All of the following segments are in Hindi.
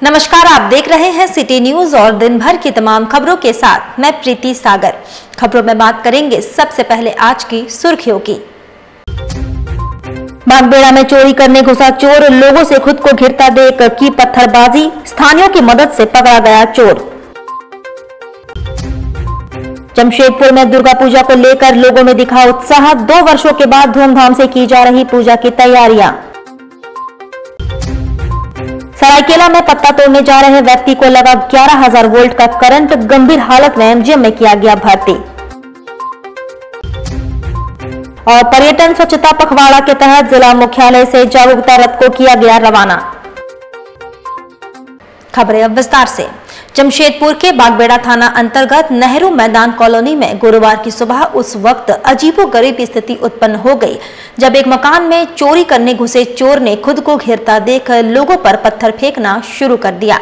नमस्कार, आप देख रहे हैं सिटी न्यूज और दिन भर की तमाम खबरों के साथ मैं प्रीति सागर। खबरों में बात करेंगे सबसे पहले आज की सुर्खियों की। बागबेड़ा में चोरी करने घुसा चोर, लोगों से खुद को घिरता देख की पत्थरबाजी, स्थानियों की मदद से पकड़ा गया चोर। जमशेदपुर में दुर्गा पूजा को लेकर लोगों में दिखा उत्साह, 2 वर्षों के बाद धूमधाम से की जा रही पूजा की तैयारियां। सरायकेला में पत्ता तोड़ने जा रहे व्यक्ति को लगा 11,000 वोल्ट का करंट, गंभीर हालत में एमजीएम में किया गया भर्ती। और पर्यटन स्वच्छता पखवाड़ा के तहत जिला मुख्यालय से जागरूकता रथ को किया गया रवाना। खबरें अब विस्तार से। जमशेदपुर के बागबेड़ा थाना अंतर्गत नेहरू मैदान कॉलोनी में गुरुवार की सुबह उस वक्त अजीबोगरीब स्थिति उत्पन्न हो गई जब एक मकान में चोरी करने घुसे चोर ने खुद को घिरता देख लोगों पर पत्थर फेंकना शुरू कर दिया।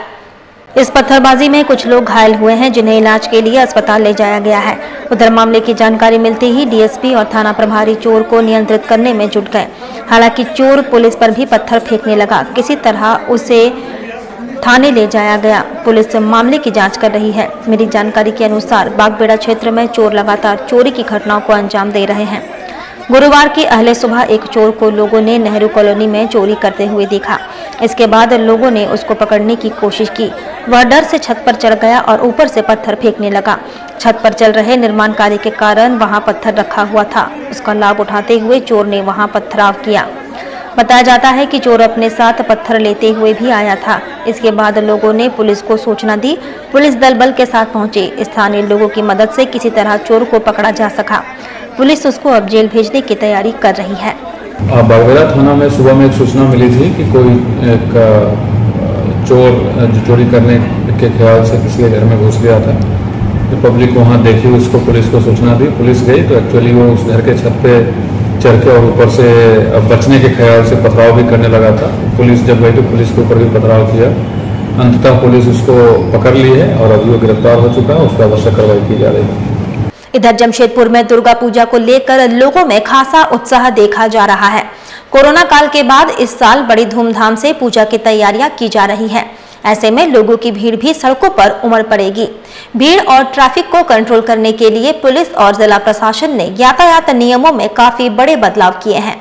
इस पत्थरबाजी में कुछ लोग घायल हुए हैं, जिन्हें इलाज के लिए अस्पताल ले जाया गया है। उधर मामले की जानकारी मिलते ही डीएसपी और थाना प्रभारी चोर को नियंत्रित करने में जुट गए। हालांकि चोर पुलिस पर भी पत्थर फेंकने लगा, किसी तरह उसे थाने ले जाया गया। पुलिस मामले की जांच कर रही है। मिली जानकारी के अनुसार बागबेड़ा क्षेत्र में चोर लगातार चोरी की घटनाओं को अंजाम दे रहे हैं। गुरुवार की अहले सुबह एक चोर को लोगों ने नेहरू कॉलोनी में चोरी करते हुए देखा। इसके बाद लोगों ने उसको पकड़ने की कोशिश की। वह डर से छत पर चढ़ गया और ऊपर से पत्थर फेंकने लगा। छत पर चल रहे निर्माण कार्य के कारण वहां पत्थर रखा हुआ था। उसका लाभ उठाते हुए चोर ने वहां पथराव किया। बताया जाता है कि चोर अपने साथ पत्थर लेते हुए भी आया था। इसके बाद लोगों ने पुलिस को सूचना दी। पुलिस दल बल के साथ पहुंचे। स्थानीय लोगों की मदद से किसी तरह चोर को पकड़ा जा सका। पुलिस उसको अब जेल भेजने की तैयारी कर रही है। बागबेड़ा थाना में सुबह में एक सूचना मिली थी कि कोई एक चोर चोरी करने के ख्याल से किसी के घर में घुस गया था। तो पब्लिक वहाँ देखी, उसको पुलिस को सूचना दी। पुलिस गई तो एक्चुअली वो उस घर के छत पे चढ़ के और ऊपर से बचने के ख्याल से पथराव भी करने लगा था। पुलिस जब गई तो पुलिस के ऊपर भी पथराव किया। अंततः पुलिस उसको पकड़ ली है और अभी वो गिरफ्तार हो चुका है। उसका आवश्यक कार्रवाई की जा रही है। इधर जमशेदपुर में दुर्गा पूजा को लेकर लोगों में खासा उत्साह देखा जा रहा है। कोरोना काल के बाद इस साल बड़ी धूमधाम से पूजा की तैयारियां की जा रही है। ऐसे में लोगों की भीड़ भी सड़कों पर उमड़ पड़ेगी। भीड़ और ट्रैफिक को कंट्रोल करने के लिए पुलिस और जिला प्रशासन ने यातायात नियमों में काफी बड़े बदलाव किए हैं।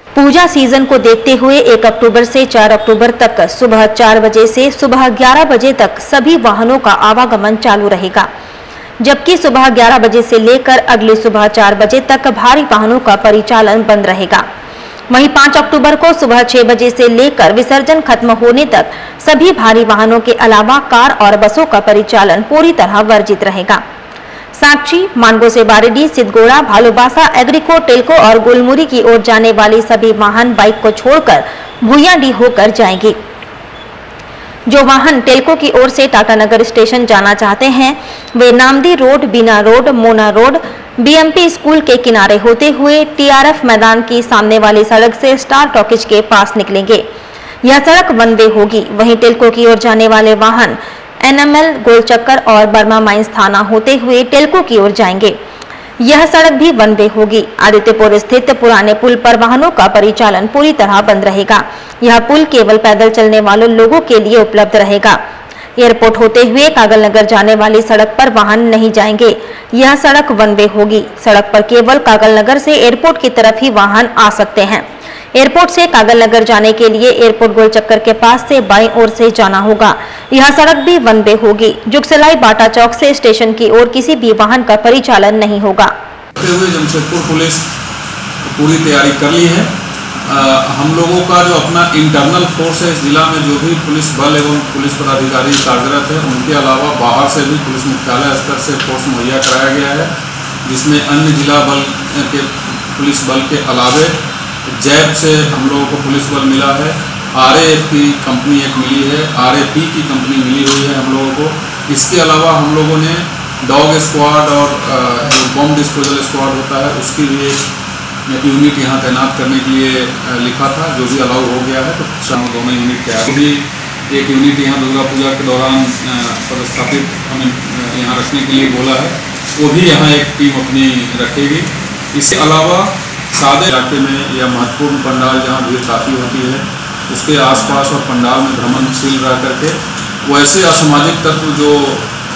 पूजा सीजन को देखते हुए 1 अक्टूबर से 4 अक्टूबर तक सुबह 4 बजे से सुबह 11 बजे तक सभी वाहनों का आवागमन चालू रहेगा, जबकि सुबह 11 बजे से लेकर अगली सुबह 4 बजे तक भारी वाहनों का परिचालन बंद रहेगा। वहीं 5 अक्टूबर को सुबह 6 बजे से लेकर विसर्जन खत्म होने तक सभी भारी वाहनों के अलावा कार और बसों का परिचालन पूरी तरह वर्जित रहेगा। साक्षी, मानगो से बारेडी, सिद्धगोड़ा, भालूबासा, एग्रीको, टेल्को और गुलमुरी की ओर जाने वाली सभी वाहन बाइक को छोड़कर भुइयांडीह होकर जाएंगे। जो वाहन टेल्को की ओर से टाटानगर स्टेशन जाना चाहते हैं वे Namdi road, Bina road, Mona road, BMP school के किनारे होते हुए टीआरएफ मैदान की सामने वाली सड़क से स्टार टॉकीज के पास निकलेंगे। यह सड़क वन वे होगी। वहीं टेल्को की ओर जाने वाले वाहन एनएमएल, गोलचक्कर और बर्मा माइंस थाना होते हुए टेल्को की ओर जाएंगे। यह सड़क भी वन वे होगी। आदित्यपुर स्थित पुराने पुल पर वाहनों का परिचालन पूरी तरह बंद रहेगा। यह पुल केवल पैदल चलने वालों लोगों के लिए उपलब्ध रहेगा। एयरपोर्ट होते हुए कागल नगर जाने वाली सड़क पर वाहन नहीं जाएंगे। यह सड़क वन वे होगी। सड़क पर केवल कागल नगर से एयरपोर्ट की तरफ ही वाहन आ सकते हैं। एयरपोर्ट से कागल नगर जाने के लिए एयरपोर्ट गोलचक्कर के पास से बाईं ओर से जाना होगा। यह सड़क भी वन वे होगी। जुगसलाई बाटा चौक से स्टेशन की ओर किसी भी वाहन का परिचालन नहीं होगा। जमशेदपुर पुलिस पूरी तैयारी कर ली है। हम लोगों का जो अपना इंटरनल फोर्स है इस जिला में, जो भी पुलिस बल एवं पुलिस पदाधिकारी कार्यरत है, उनके अलावा बाहर से भी पुलिस मुख्यालय स्तर से फोर्स मुहैया कराया गया है, जिसमें अन्य जिला बल के पुलिस बल के अलावे जैप से हम लोगों को पुलिस बल मिला है। आरएएफ की कंपनी एक मिली है, आरएपी की कंपनी मिली हुई है हम लोगों को। इसके अलावा हम लोगों ने डॉग स्क्वाड और बॉम्ब डिस्पोजल स्क्वाड होता है उसकी भी एक यूनिट यहाँ तैनात करने के लिए लिखा था, जो भी अलाउ हो गया है। तो शाम दोनों यूनिट तैयार भी एक यूनिट यहाँ दुर्गा पूजा के दौरान पदस्थापित हमें यहाँ रखने के लिए बोला है, वो भी यहाँ एक टीम अपनी रखेगी। इसके अलावा सादे इलाके में या महत्वपूर्ण पंडाल जहाँ भीड़ काफ़ी होती है उसके आसपास और पंडाल में भ्रमणशील रह करके वैसे असामाजिक तत्व जो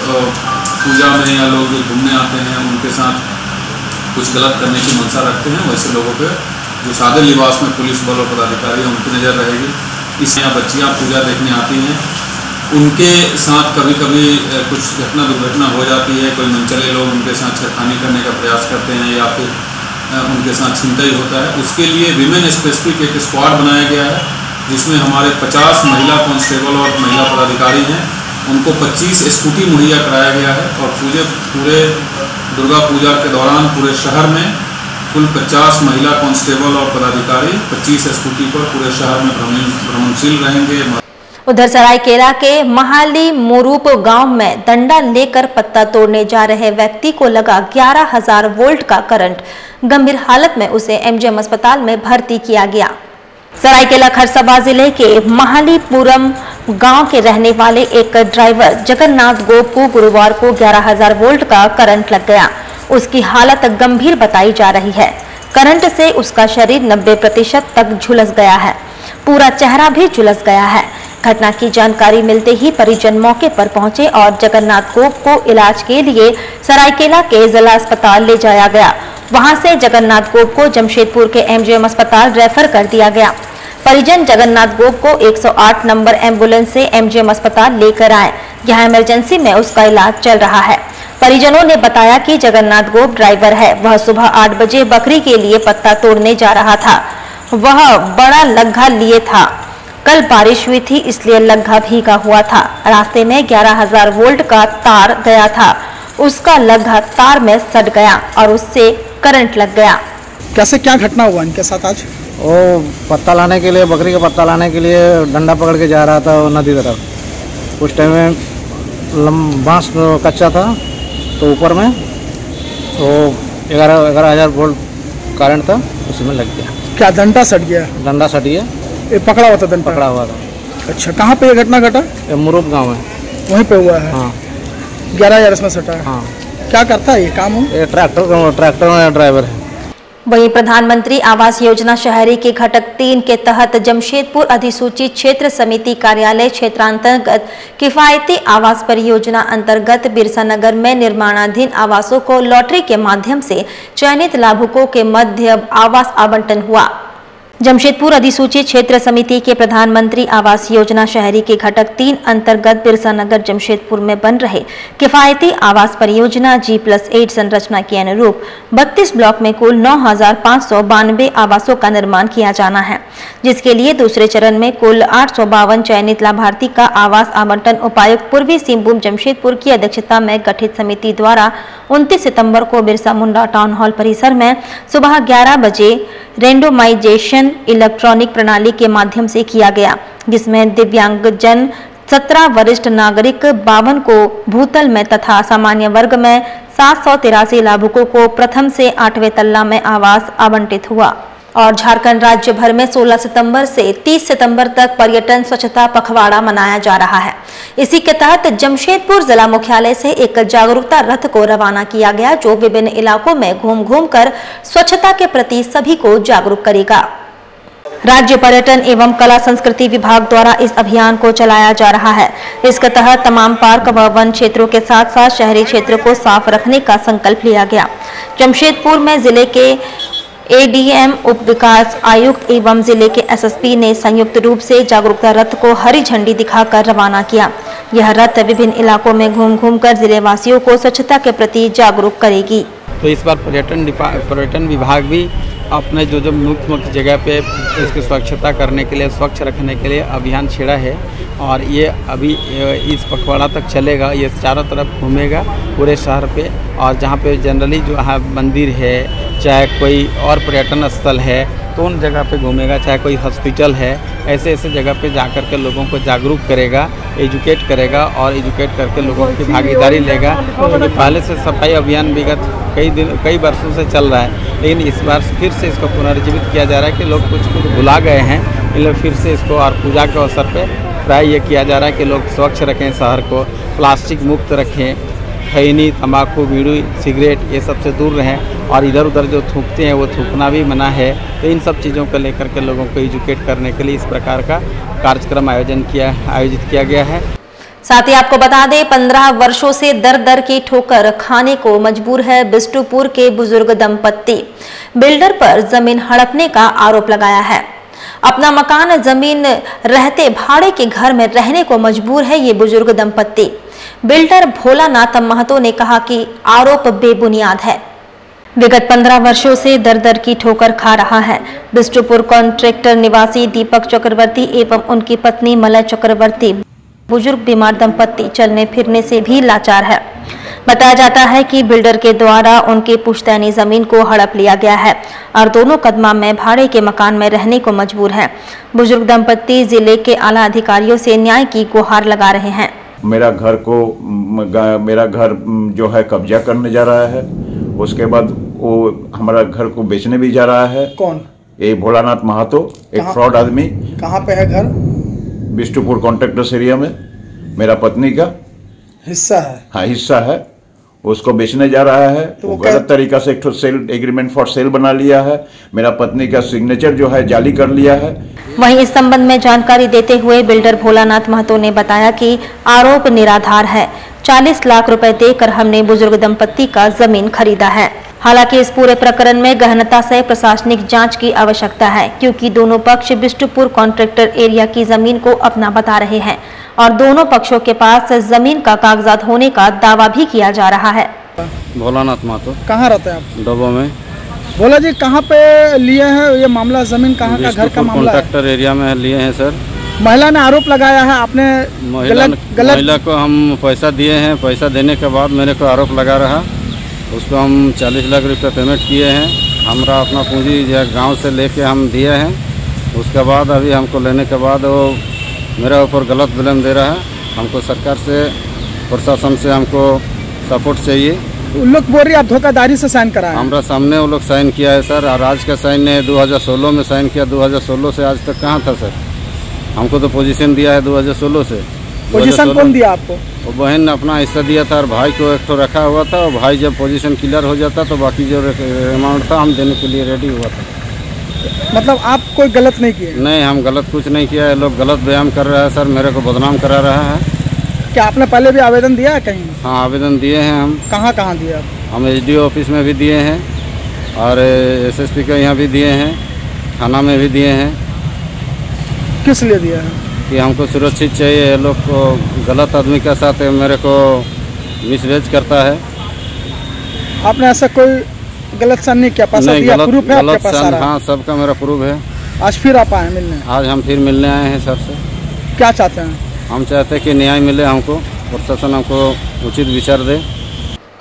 पूजा में या लोग जो घूमने आते हैं उनके साथ कुछ गलत करने की मंशा रखते हैं, वैसे लोगों पे जो सादे लिबास में पुलिस बल और पदाधिकारी हैं उनकी नज़र रहेगी। इसमें यहाँ बच्चियाँ पूजा देखने आती हैं, उनके साथ कभी कभी कुछ घटना दुर्घटना हो जाती है, कोई मनचले लोग उनके साथ छेड़खानी करने का प्रयास करते हैं या फिर उनके साथ छिनतई होता है। उसके लिए विमेन स्पेसिफिक एक स्क्वाड बनाया गया है जिसमें हमारे 50 महिला कांस्टेबल और महिला पदाधिकारी हैं। उनको 25 स्कूटी मुहैया कराया गया है और पूरे दुर्गा पूजा के दौरान पूरे शहर में कुल 50 महिला कांस्टेबल और पदाधिकारी 25 स्कूटी पर पूरे शहर में भ्रमणशील रहेंगे। उधर सरायकेला के महाली मुरूप गांव में डंडा लेकर पत्ता तोड़ने जा रहे व्यक्ति को लगा 11,000 वोल्ट का करंट। गंभीर हालत में उसे एमजीएम अस्पताल में भर्ती किया गया। सरायकेला खरसावां जिले के महालीपुरम गांव के रहने वाले एक ड्राइवर जगन्नाथ गोप को गुरुवार को 11,000 वोल्ट का करंट लग गया। उसकी हालत गंभीर बताई जा रही है। करंट से उसका शरीर 90% तक झुलस गया है, पूरा चेहरा भी झुलस गया है। घटना की जानकारी मिलते ही परिजन मौके पर पहुंचे और जगन्नाथ गोप को इलाज के लिए सरायकेला के जिला अस्पताल ले जाया गया। वहां से जगन्नाथ गोप को जमशेदपुर के एमजीएम अस्पताल रेफर कर दिया गया। परिजन जगन्नाथ गोप को 108 नंबर एम्बुलेंस से एमजीएम अस्पताल लेकर आए। यहाँ इमरजेंसी में उसका इलाज चल रहा है। परिजनों ने बताया कि जगन्नाथ गोप ड्राइवर है। वह सुबह 8 बजे बकरी के लिए पत्ता तोड़ने जा रहा था। वह बड़ा लग्घा लिए था। कल बारिश हुई थी इसलिए लग्घा भीगा हुआ था। रास्ते में 11,000 वोल्ट का तार गया था। उसका लग्घा तार में सट गया और उससे करंट लग गया। कैसे क्या घटना हुआ इनके साथ आज? वो पत्ता लाने के लिए, बकरी का पत्ता लाने के लिए डंडा पकड़ के जा रहा था नदी तरफ। उस टाइम में बांस कच्चा था तो ऊपर में वो 11,000 वोल्ट करंट था, उसमें लग गया। क्या डंडा सट गया? डंडा सट गया। ये पकड़ा हुआ था डंडा? पकड़ा हुआ था। अच्छा, कहाँ पे ये घटना घटा? मुरूप गाँव में। वहीं पे हुआ है? हाँ। 11,000 इसमें सटा है? हाँ। क्या करता है ये काम? ये ट्रैक्टर में ड्राइवर है। वहीं प्रधानमंत्री आवास योजना शहरी के घटक 3 के तहत जमशेदपुर अधिसूचित क्षेत्र समिति कार्यालय क्षेत्रांतर्गत किफायती आवास परियोजना अंतर्गत बिरसा नगर में निर्माणाधीन आवासों को लॉटरी के माध्यम से चयनित लाभुकों के मध्य आवास आवंटन हुआ। जमशेदपुर अधिसूचित क्षेत्र समिति के प्रधानमंत्री आवास योजना शहरी के घटक 3 अंतर्गत बिरसा नगर जमशेदपुर में बन रहे किफायती आवास परियोजना G+8 संरचना के अनुरूप 32 ब्लॉक में कुल 9,592 आवासों का निर्माण किया जाना है, जिसके लिए दूसरे चरण में कुल 852 चयनित लाभार्थी का आवास आवंटन उपायुक्त पूर्वी सिंहभूम जमशेदपुर की अध्यक्षता में गठित समिति द्वारा 29 सितंबर को बिरसा मुंडा टाउन हॉल परिसर में सुबह 11 बजे रेंडोमाइजेशन इलेक्ट्रॉनिक प्रणाली के माध्यम से किया गया, जिसमें दिव्यांगजन 17 वरिष्ठ नागरिक 52 को भूतल में तथा सामान्य वर्ग में 783 लाभुकों को प्रथम से 8वें तल्ला में आवास आवंटित हुआ। और झारखंड राज्य भर में 16 सितंबर से 30 सितंबर तक पर्यटन स्वच्छता पखवाड़ा मनाया जा रहा है। इसी के तहत जमशेदपुर जिला मुख्यालय से एक जागरूकता रथ को रवाना किया गया, जो विभिन्न इलाकों में घूम कर स्वच्छता के प्रति सभी को जागरूक करेगा। राज्य पर्यटन एवं कला संस्कृति विभाग द्वारा इस अभियान को चलाया जा रहा है। इसके तहत तमाम पार्क व वन क्षेत्रों के साथ साथ शहरी क्षेत्र को साफ रखने का संकल्प लिया गया। जमशेदपुर में जिले के एडीएम उप विकास आयुक्त एवं जिले के एसएसपी ने संयुक्त रूप से जागरूकता रथ को हरी झंडी दिखाकर रवाना किया। यह रथ विभिन्न इलाकों में घूम कर जिले वासियों को स्वच्छता के प्रति जागरूक करेगी। तो इस बार पर्यटन विभाग भी अपने जो मुख्य जगह पे इसकी स्वच्छता करने के लिए, स्वच्छ रखने के लिए अभियान छेड़ा है और ये अभी इस पखवाड़ा तक चलेगा। ये चारों तरफ घूमेगा पूरे शहर पे और जहाँ पे जनरली जो है मंदिर है, चाहे कोई और पर्यटन स्थल है तो उन जगह पे घूमेगा, चाहे कोई हॉस्पिटल है, ऐसे जगह पे जाकर के लोगों को जागरूक करेगा, एजुकेट करेगा और एजुकेट करके लोगों की भागीदारी लेगा। क्योंकि पहले से सफाई अभियान विगत कई वर्षों से चल रहा है, लेकिन इस बार फिर से इसको पुनर्जीवित किया जा रहा है कि लोग कुछ भुला गए हैं, इन लोग फिर से इसको और पूजा के अवसर पे प्राय ये किया जा रहा है कि लोग स्वच्छ रखें शहर को, प्लास्टिक मुक्त रखें खैनी, तंबाकू, बीड़ी, सिगरेट ये सब से दूर रहें और इधर उधर जो थूकते हैं वो थूकना भी मना है। तो इन सब चीज़ों को लेकर के लोगों को एजुकेट करने के लिए इस प्रकार का कार्यक्रम आयोजित किया गया है। साथ ही आपको बता दें, 15 वर्षों से दर दर की ठोकर खाने को मजबूर है बिष्टुपुर के बुजुर्ग दंपत्ति। बिल्डर पर जमीन हड़पने का आरोप लगाया है। अपना मकान जमीन रहते भाड़े के घर में रहने को मजबूर है ये बुजुर्ग दंपत्ति। बिल्डर भोलानाथ महतो ने कहा कि आरोप बेबुनियाद है। विगत 15 वर्षों से दर दर की ठोकर खा रहा है बिष्टुपुर कॉन्ट्रैक्टर निवासी दीपक चक्रवर्ती एवं उनकी पत्नी मलय चक्रवर्ती। बुजुर्ग बीमार दंपत्ति चलने फिरने से भी लाचार है। बताया जाता है कि बिल्डर के द्वारा उनकी पुश्तैनी जमीन को हड़प लिया गया है और दोनों कदमा में भाड़े के मकान में रहने को मजबूर है। बुजुर्ग दंपत्ति जिले के आला अधिकारियों से न्याय की गुहार लगा रहे हैं। मेरा घर जो है कब्जा करने जा रहा है, उसके बाद वो हमारा घर को बेचने भी जा रहा है। कौन? ये भोलानाथ महतो, एक फ्रॉड आदमी। कहाँ पे है घर? बिष्टुपुर कॉन्ट्रैक्टर्स एरिया में। मेरा पत्नी का हिस्सा है। हाँ, हिस्सा है, उसको बेचने जा रहा है। तो वो गलत तरीका से एक तो सेल एग्रीमेंट फॉर सेल बना लिया है। मेरा पत्नी का सिग्नेचर जो है जाली कर लिया है। वहीं इस संबंध में जानकारी देते हुए बिल्डर भोलानाथ महतो ने बताया कि आरोप निराधार है। 40 लाख रुपए देकर हमने बुजुर्ग दंपत्ति का जमीन खरीदा है। हालांकि इस पूरे प्रकरण में गहनता से प्रशासनिक जांच की आवश्यकता है, क्योंकि दोनों पक्ष बिष्टुपुर कॉन्ट्रैक्टर एरिया की जमीन को अपना बता रहे हैं और दोनों पक्षों के पास जमीन का कागजात होने का दावा भी किया जा रहा है। भोलानाथ महतो। कहाँ रहते हैं आप? डोबो में। भोला जी, कहाँ पे लिए हैं ये मामला? जमीन कहाँ का, घर का मामला है? कॉन्ट्रैक्टर एरिया में लिए हैं सर। महिला ने आरोप लगाया है आपने गलत। महिला को हम पैसा दिए हैं, पैसा देने के बाद मेरे को आरोप लगा रहा। उसको हम 40 लाख रुपये पेमेंट किए हैं। हमारा अपना पूंजी गांव से लेके हम दिए हैं। उसके बाद अभी हमको लेने के बाद वो मेरे ऊपर गलत ब्लेम दे रहा है। हमको सरकार से, प्रशासन से हमको सपोर्ट चाहिए। उन लोग बोल रही आप धोखाधड़ी से साइन कराए? हमारा सामने वो लोग साइन किया है सर, और आज का साइन ने 2016 में साइन किया। 2016 से आज तक कहाँ था सर? हमको तो पोजीशन दिया है 2016 से। पोजीशन कौन दिया आपको? वो बहन ने अपना हिस्सा दिया था और भाई को एक तो रखा हुआ था। और भाई जब पोजीशन क्लियर हो जाता तो बाकी जो अमाउंट था हम देने के लिए रेडी हुआ था। मतलब आप कोई गलत नहीं किए? नहीं, हम गलत कुछ नहीं किया है। लोग गलत बयान कर रहा है सर, मेरे को बदनाम करा रहा है। क्या आपने पहले भी आवेदन दिया है कहीं? हाँ, आवेदन दिए हैं हम। कहाँ दिया? हम SDO ऑफिस में भी दिए हैं और SSP के यहाँ भी दिए हैं, थाना में भी दिए हैं। किस लिए दिया है? कि हमको सुरक्षित चाहिए। ये लोग को गलत आदमी के साथ मेरे को मिसरेज करता है। आपने ऐसा कोई गलत साइन नहीं किया? पैसा दिया? प्रूफ है आपके पास सारा? हाँ, सबका मेरा प्रूफ है। आज फिर आप आए मिलने? आज हम फिर मिलने आए हैं सर से। क्या चाहते हैं? हम चाहते हैं कि न्याय मिले हमको, प्रशासन हमको उचित विचार दे।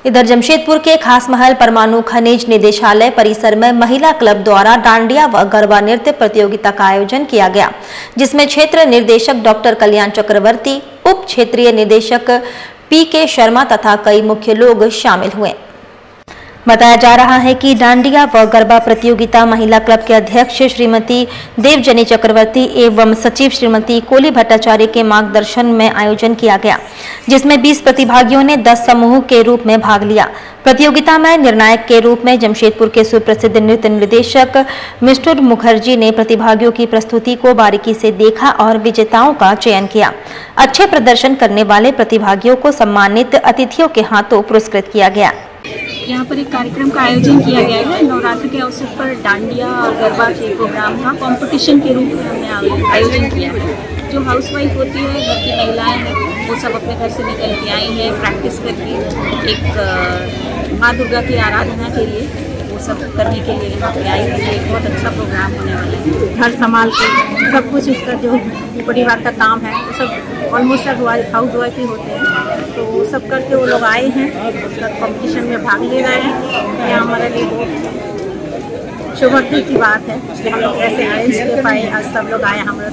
इधर जमशेदपुर के खास महल परमाणु खनिज निदेशालय परिसर में महिला क्लब द्वारा डांडिया व गरबा नृत्य प्रतियोगिता का आयोजन किया गया, जिसमें क्षेत्र निर्देशक डॉक्टर कल्याण चक्रवर्ती, उप क्षेत्रीय निदेशक PK शर्मा तथा कई मुख्य लोग शामिल हुए। बताया जा रहा है कि डांडिया व गरबा प्रतियोगिता महिला क्लब के अध्यक्ष श्रीमती देवजनी चक्रवर्ती एवं सचिव श्रीमती कोली भट्टाचार्य के मार्गदर्शन में आयोजन किया गया, जिसमें 20 प्रतिभागियों ने 10 समूह के रूप में भाग लिया। प्रतियोगिता में निर्णायक के रूप में जमशेदपुर के सुप्रसिद्ध नृत्य निर्देशक मिस्टर मुखर्जी ने प्रतिभागियों की प्रस्तुति को बारीकी से देखा और विजेताओं का चयन किया। अच्छे प्रदर्शन करने वाले प्रतिभागियों को सम्मानित अतिथियों के हाथों पुरस्कृत किया गया। यहाँ पर एक कार्यक्रम का आयोजन किया गया है। नवरात्र के अवसर पर डांडिया और गरबा के प्रोग्राम का कंपटीशन के रूप में हमने आयोजन किया है। जो हाउसवाइफ होती है, घर की महिलाएं हैं, वो सब अपने घर से निकल के आई हैं प्रैक्टिस करके, एक माँ दुर्गा की आराधना के लिए वो सब करने के लिए यहाँ पे आई है। एक बहुत अच्छा प्रोग्राम होने वाला है। घर संभाल के सब कुछ उसका जो परिवार का काम है वो सब ऑलमोस्ट हाउस वाइफ ही होते हैं, तो वो सब करके वो लोग आए हैं, उसका कॉम्पिटिशन में भाग ले रहे हैं। यह हमारे लिए बहुत सौभाग्य की बात है कि हम लोग ऐसे अरेंज कर पाए। आज सब लोग आए, हमारे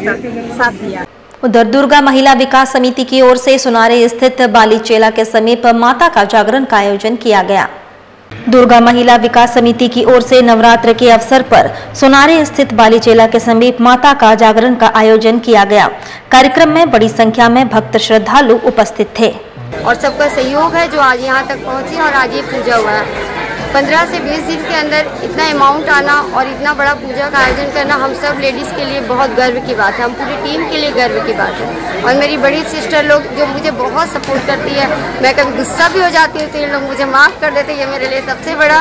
साथ दिया। उधर दुर्गा महिला विकास समिति की ओर से सुनारे स्थित बालीचेला के समीप माता का जागरण का आयोजन किया गया। दुर्गा महिला विकास समिति की ओर से नवरात्र के अवसर पर सोनारे स्थित बालीचेला के समीप माता का जागरण का आयोजन किया गया। कार्यक्रम में बड़ी संख्या में भक्त श्रद्धालु उपस्थित थे। और सबका सहयोग है जो आज यहाँ तक पहुँची और आज ये पूजा हुआ है। 15 से 20 दिन के अंदर इतना अमाउंट आना और इतना बड़ा पूजा का आयोजन करना हम सब लेडीज़ के लिए बहुत गर्व की बात है, हम पूरी टीम के लिए गर्व की बात है। और मेरी बड़ी सिस्टर लोग जो मुझे बहुत सपोर्ट करती है, मैं कभी गुस्सा भी हो जाती हूँ तो ये लोग मुझे माफ़ कर देते हैं, ये मेरे लिए सबसे बड़ा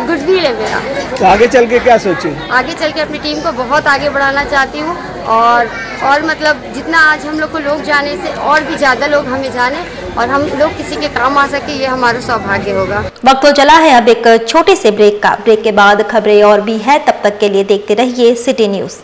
गुडविल है मेरा। तो आगे चल के क्या सोचे? आगे चल के अपनी टीम को बहुत आगे बढ़ाना चाहती हूँ और मतलब जितना आज हम लोग को लोग जाने से और भी ज़्यादा लोग हमें जाने और हम लोग किसी के काम आ सके, ये हमारा सौभाग्य होगा। वक्त तो चला है अब एक छोटे से ब्रेक का। ब्रेक के बाद खबरें और भी है, तब तक के लिए देखते रहिए सिटी न्यूज़।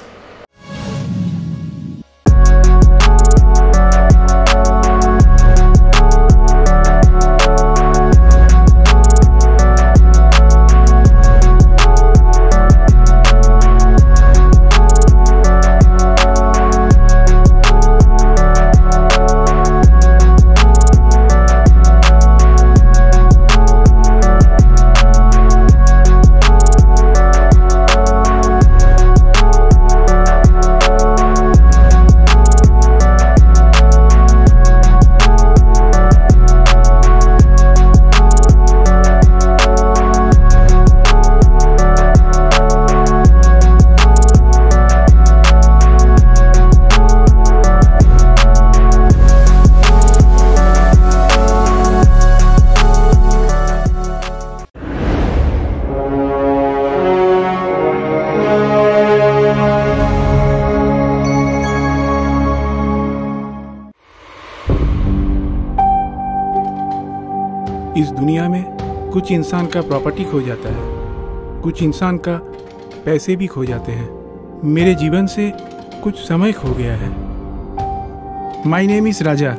इस दुनिया में कुछ इंसान का प्रॉपर्टी खो जाता है, कुछ इंसान का पैसे भी खो जाते हैं। मेरे जीवन से कुछ समय खो गया है। My name is Raja.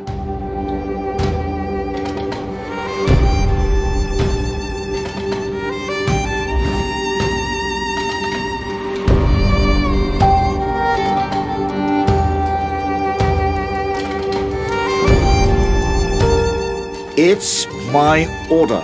It's my order.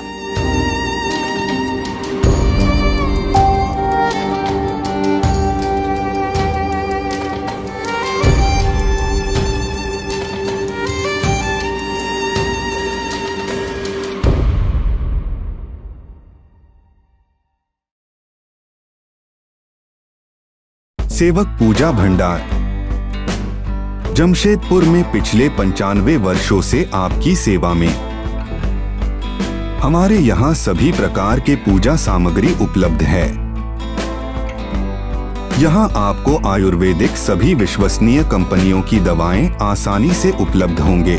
सेवक पूजा भंडार जमशेदपुर में पिछले 95 वर्षों से आपकी सेवा में। हमारे यहाँ सभी प्रकार के पूजा सामग्री उपलब्ध है। यहाँ आपको आयुर्वेदिक सभी विश्वसनीय कंपनियों की दवाएं आसानी से उपलब्ध होंगे।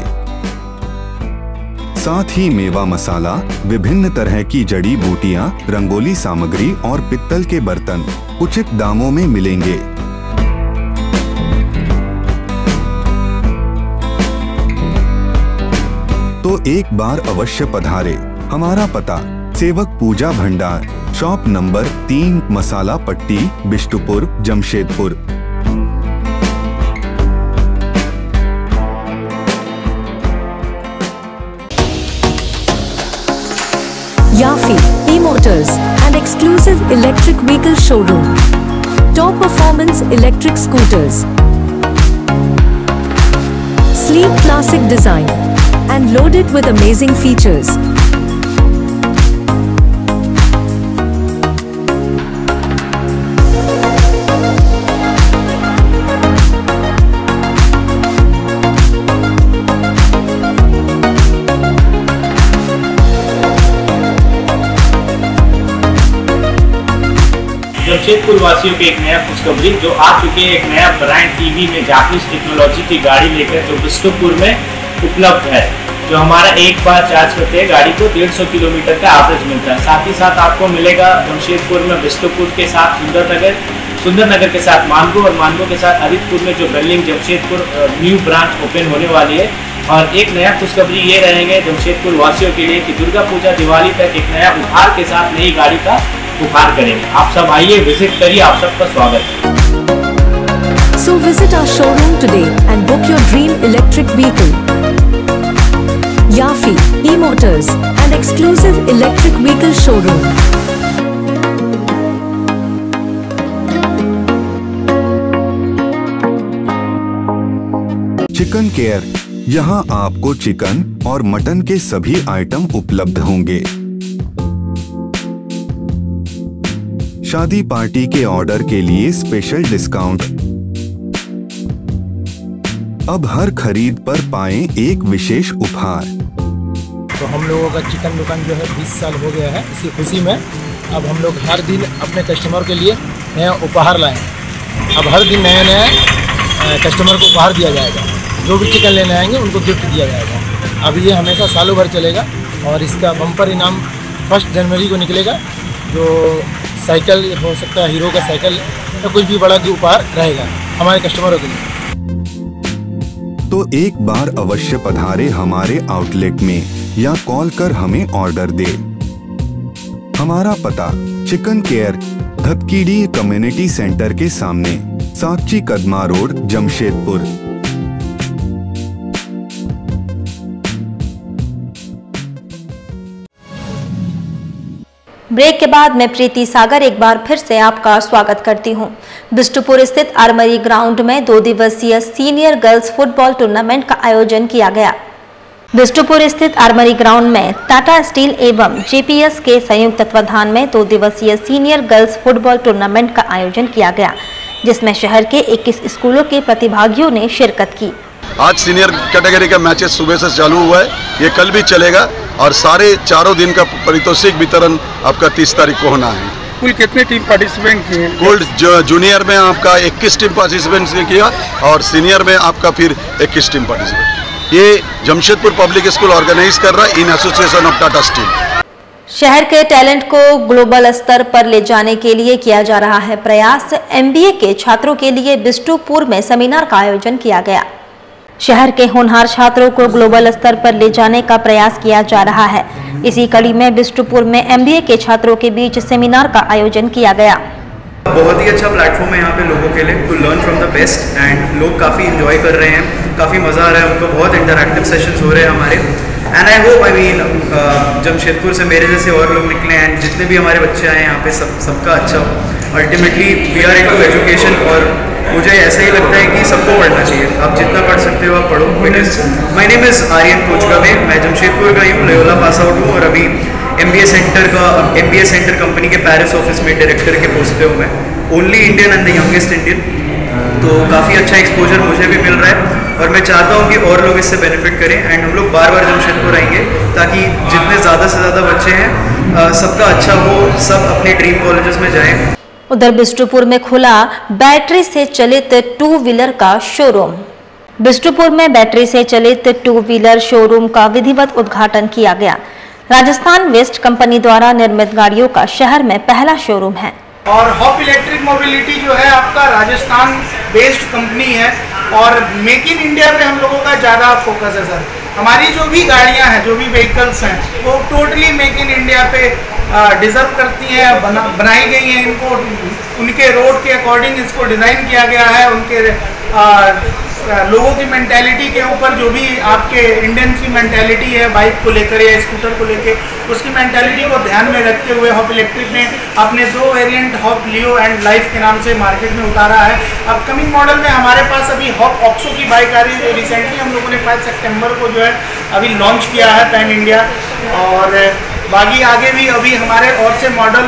साथ ही मेवा मसाला, विभिन्न तरह की जड़ी बूटियां, रंगोली सामग्री और पित्तल के बर्तन उचित दामों में मिलेंगे। तो एक बार अवश्य पधारे। हमारा पता सेवक पूजा भंडार, शॉप नंबर 3, मसाला पट्टी, Bistupur, Jamshedpur. Yafi E-Motors, an exclusive electric vehicle showroom. Top performance electric scooters. Sleek classic design and loaded with amazing features. Jamshedpur वासियों के एक नया खुशखबरी जो आ चुके हैं, एक नया ब्रांड टीवी में जापानीज टेक्नोलॉजी की गाड़ी लेकर जो बिष्टुपुर में उपलब्ध है। जो हमारा एक बार चार्ज करते हैं गाड़ी को 150 किलोमीटर का एवरेज मिलता है। साथ ही साथ आपको मिलेगा जमशेदपुर में बिष्टुपुर के साथ सुंदरनगर के साथ मानगो और मानगो के साथ आदित्यपुर में जो building Jamshedpur new branch open होने वाली है। और एक नया खुशखबरी ये रहेंगे जमशेदपुर वासियों के लिए कि दुर्गा पूजा दिवाली तक एक नया उपहार के साथ नई गाड़ी का उपहार करेंगे। आप सब आइए, विजिट करिए, आप सबका स्वागत है। So visit our showroom today and book your dream electric vehicle. Yafi E-Motors, an exclusive electric vehicle showroom. Chicken care यहाँ आपको चिकन और मटन के सभी आइटम उपलब्ध होंगे। शादी पार्टी के ऑर्डर के लिए स्पेशल डिस्काउंट। अब हर खरीद पर पाएं एक विशेष उपहार। तो हम लोगों का चिकन दुकान जो है 20 साल हो गया है। इसी खुशी में अब हम लोग हर दिन अपने कस्टमर के लिए नया उपहार लाए। अब हर दिन नया नया कस्टमर को उपहार दिया जाएगा। जो भी चिकन लेने आएंगे उनको गिफ्ट दिया जाएगा। अब ये हमेशा सालों भर चलेगा और इसका बम्पर इनाम 1 जनवरी को निकलेगा। जो साइकिल हो सकता है, हीरो का साइकिल या कुछ भी बड़ा जो उपहार रहेगा हमारे कस्टमरों के लिए। तो एक बार अवश्य पधारे हमारे आउटलेट में या कॉल कर हमें ऑर्डर दे। हमारा पता चिकन केयर, धपकीडी कम्युनिटी सेंटर के सामने, साक्षी कदमा रोड, जमशेदपुर। ब्रेक के बाद मैं प्रीति सागर एक बार फिर से आपका स्वागत करती हूं। बिष्टुपुर स्थित आर्मरी ग्राउंड में 2 दिवसीय सीनियर गर्ल्स फुटबॉल टूर्नामेंट का आयोजन किया गया। बिष्टुपुर स्थित आर्मरी ग्राउंड में टाटा स्टील एवं जेपीएस के संयुक्त तत्वाधान में 2 दिवसीय सीनियर गर्ल्स फुटबॉल टूर्नामेंट का आयोजन किया गया, जिसमें शहर के 21 स्कूलों के प्रतिभागियों ने शिरकत की। आज सीनियर कैटेगरी का मैचेस सुबह से चालू हुआ है, ये कल भी चलेगा और सारे चारों दिन का पारितोषिक वितरण आपका 30 तारीख को होना है। कुल कितने टीम पार्टिसिपेंट किए? कुल जूनियर में आपका 21 टीम पार्टिसिपेंट किया और सीनियर में आपका फिर 21 टीम पार्टिसिपेंट। ये जमशेदपुर पब्लिक स्कूल ऑर्गेनाइज कर रहा है in association of Tata steel. शहर के टैलेंट को ग्लोबल स्तर पर ले जाने के लिए किया जा रहा है प्रयास। MBA के छात्रों के लिए बिष्टुपुर में सेमिनार का आयोजन किया गया। शहर के होनहार छात्रों को ग्लोबल स्तर पर ले जाने का प्रयास किया जा रहा है। इसी कड़ी में बिष्टुपुर में MBA के छात्रों के बीच सेमिनार का आयोजन किया गया। बहुत ही अच्छा प्लेटफॉर्म है यहाँ पे लोगों के लिए to learn from the best एंड लोग काफ़ी इंजॉय कर रहे हैं, काफ़ी मज़ा आ रहा है उनको। बहुत इंटरैक्टिव सेशंस हो रहे हैं हमारे एंड आई होप जमशेदपुर से मेरे जैसे और लोग निकले एंड जितने भी हमारे बच्चे आए यहाँ पे सबका अच्छा हो। Ultimately we are into education और मुझे ऐसा ही लगता है कि सबको पढ़ना चाहिए। आप जितना पढ़ सकते हो आप पढ़ो। Because my name is Aryan Kochgave, मैं जमशेदपुर का ही हूँ, लोयोला पास आउट हूँ और अभी MBA सेंटर कंपनी के पेरिस ऑफिस में डायरेक्टर के पोस्ट पे हूँ मैं। Only Indian and the youngest Indian. तो काफ़ी अच्छा एक्सपोजर मुझे भी मिल रहा है और मैं चाहता हूँ कि और लोग इससे बेनिफिट करें एंड हम लोग बार बार जमशेदपुर आएंगे ताकि जितने ज़्यादा से ज़्यादा बच्चे हैं सबका अच्छा हो, सब अपने ड्रीम कॉलेजेस में जाएं। उधर बिष्टुपुर में खुला बैटरी से चलित 2 व्हीलर का शोरूम। बिष्टुपुर में बैटरी से चलित 2 व्हीलर शोरूम का विधिवत उद्घाटन किया गया। राजस्थान वेस्ट कंपनी द्वारा निर्मित गाड़ियों का शहर में पहला शोरूम है। और हॉप इलेक्ट्रिक मोबिलिटी जो है आपका राजस्थान बेस्ड कंपनी है और मेक इन इंडिया पे हम लोगों का ज़्यादा फोकस है सर। हमारी जो भी गाड़ियां हैं, जो भी व्हीकल्स हैं, वो टोटली मेक इन इंडिया पे डिजर्व करती हैं, बनाई गई हैं। इनको उनके रोड के अकॉर्डिंग इसको डिज़ाइन किया गया है। उनके लोगों की मेंटालिटी के ऊपर जो भी आपके इंडियन की मेंटालिटी है बाइक को लेकर या स्कूटर को लेकर, उसकी मेंटालिटी को ध्यान में रखते हुए हॉप इलेक्ट्रिक ने अपने 2 variant hop Leo and life के नाम से मार्केट में उतारा है। अपकमिंग मॉडल में हमारे पास अभी हॉप ऑक्सो की बाइक आ रही है। रिसेंटली हम लोगों ने 5 सितंबर को जो है अभी लॉन्च किया है पैन इंडिया और बाकी आगे भी अभी हमारे और से मॉडल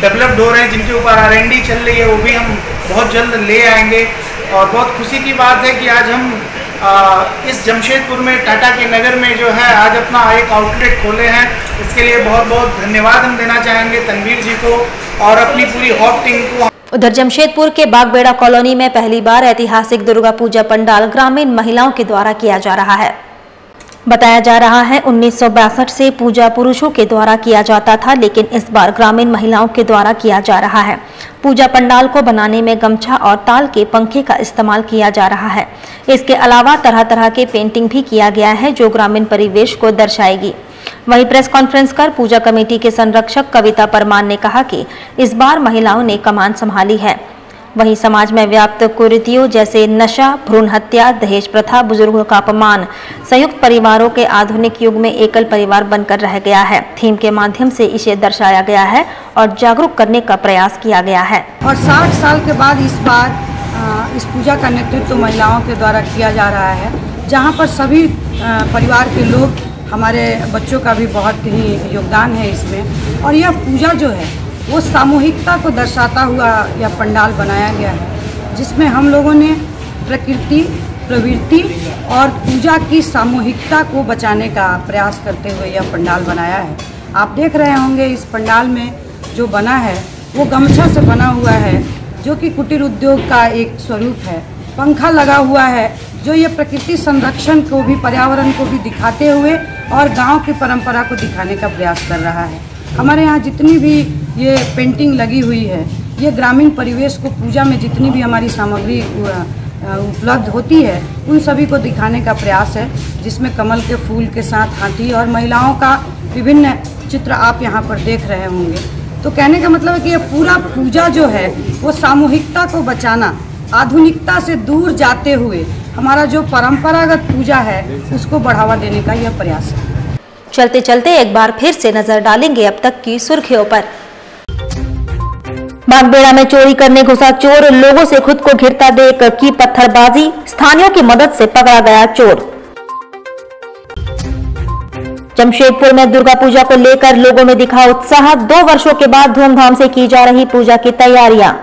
डेवलप्ड हो रहे हैं जिनके ऊपर R&D चल रही है, वो भी हम बहुत जल्द ले आएंगे। और बहुत खुशी की बात है कि आज हम इस जमशेदपुर में टाटा के नगर में जो है आज अपना एक आउटलेट खोले हैं। इसके लिए बहुत बहुत धन्यवाद हम देना चाहेंगे तनवीर जी को और अपनी पूरी हॉप टीम को। उधर जमशेदपुर के बागबेड़ा कॉलोनी में पहली बार ऐतिहासिक दुर्गा पूजा पंडाल ग्रामीण महिलाओं के द्वारा किया जा रहा है। बताया जा रहा है 1962 से पूजा पुरुषों के द्वारा किया जाता था, लेकिन इस बार ग्रामीण महिलाओं के द्वारा किया जा रहा है। पूजा पंडाल को बनाने में गमछा और ताल के पंखे का इस्तेमाल किया जा रहा है। इसके अलावा तरह तरह के पेंटिंग भी किया गया है जो ग्रामीण परिवेश को दर्शाएगी। वहीं प्रेस कॉन्फ्रेंस कर पूजा कमेटी के संरक्षक कविता परमार ने कहा कि इस बार महिलाओं ने कमान संभाली है। वहीं समाज में व्याप्त कुरीतियों जैसे नशा, भ्रूण हत्या, दहेज प्रथा, बुजुर्गों का अपमान, संयुक्त परिवारों के आधुनिक युग में एकल परिवार बनकर रह गया है। थीम के माध्यम से इसे दर्शाया गया है और जागरूक करने का प्रयास किया गया है। और 60 साल के बाद इस बार इस पूजा का नेतृत्व महिलाओं के द्वारा किया जा रहा है। जहाँ पर सभी परिवार के लोग, हमारे बच्चों का भी बहुत ही योगदान है इसमें। और यह पूजा जो है वो सामूहिकता को दर्शाता हुआ यह पंडाल बनाया गया है, जिसमें हम लोगों ने प्रकृति, प्रवृत्ति और पूजा की सामूहिकता को बचाने का प्रयास करते हुए यह पंडाल बनाया है। आप देख रहे होंगे इस पंडाल में जो बना है वो गमछा से बना हुआ है, जो कि कुटीर उद्योग का एक स्वरूप है। पंखा लगा हुआ है जो ये प्रकृति संरक्षण को भी, पर्यावरण को भी दिखाते हुए और गांव की परंपरा को दिखाने का प्रयास कर रहा है। हमारे यहाँ जितनी भी ये पेंटिंग लगी हुई है, ये ग्रामीण परिवेश को, पूजा में जितनी भी हमारी सामग्री उपलब्ध होती है उन सभी को दिखाने का प्रयास है, जिसमें कमल के फूल के साथ हाथी और महिलाओं का विभिन्न चित्र आप यहाँ पर देख रहे होंगे। तो कहने का मतलब है कि ये पूरा पूजा जो है वो सामूहिकता को बचाना, आधुनिकता से दूर जाते हुए हमारा जो परंपरागत पूजा है उसको बढ़ावा देने का यह प्रयास है। चलते चलते एक बार फिर से नजर डालेंगे अब तक की सुर्खियों पर। बागबेड़ा में चोरी करने घुसा चोर, लोगों से खुद को घिरता देख की पत्थरबाजी, स्थानियों की मदद से पकड़ा गया चोर। जमशेदपुर में दुर्गा पूजा को लेकर लोगों में दिखा उत्साह, 2 वर्षों के बाद धूमधाम से की जा रही पूजा की तैयारियां।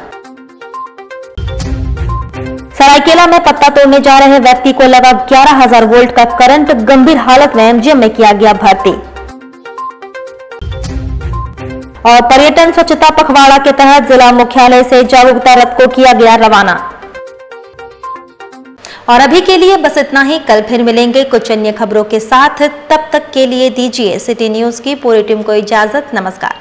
सरायकेला में पत्ता तोड़ने जा रहे व्यक्ति को लगा 11,000 वोल्ट का करंट, गंभीर हालत में एमजीएम में किया गया भर्ती। और पर्यटन स्वच्छता पखवाड़ा के तहत जिला मुख्यालय से जागरूकता रथ को किया गया रवाना। और अभी के लिए बस इतना ही, कल फिर मिलेंगे कुछ अन्य खबरों के साथ। तब तक के लिए दीजिए सिटी न्यूज की पूरी टीम को इजाजत। नमस्कार।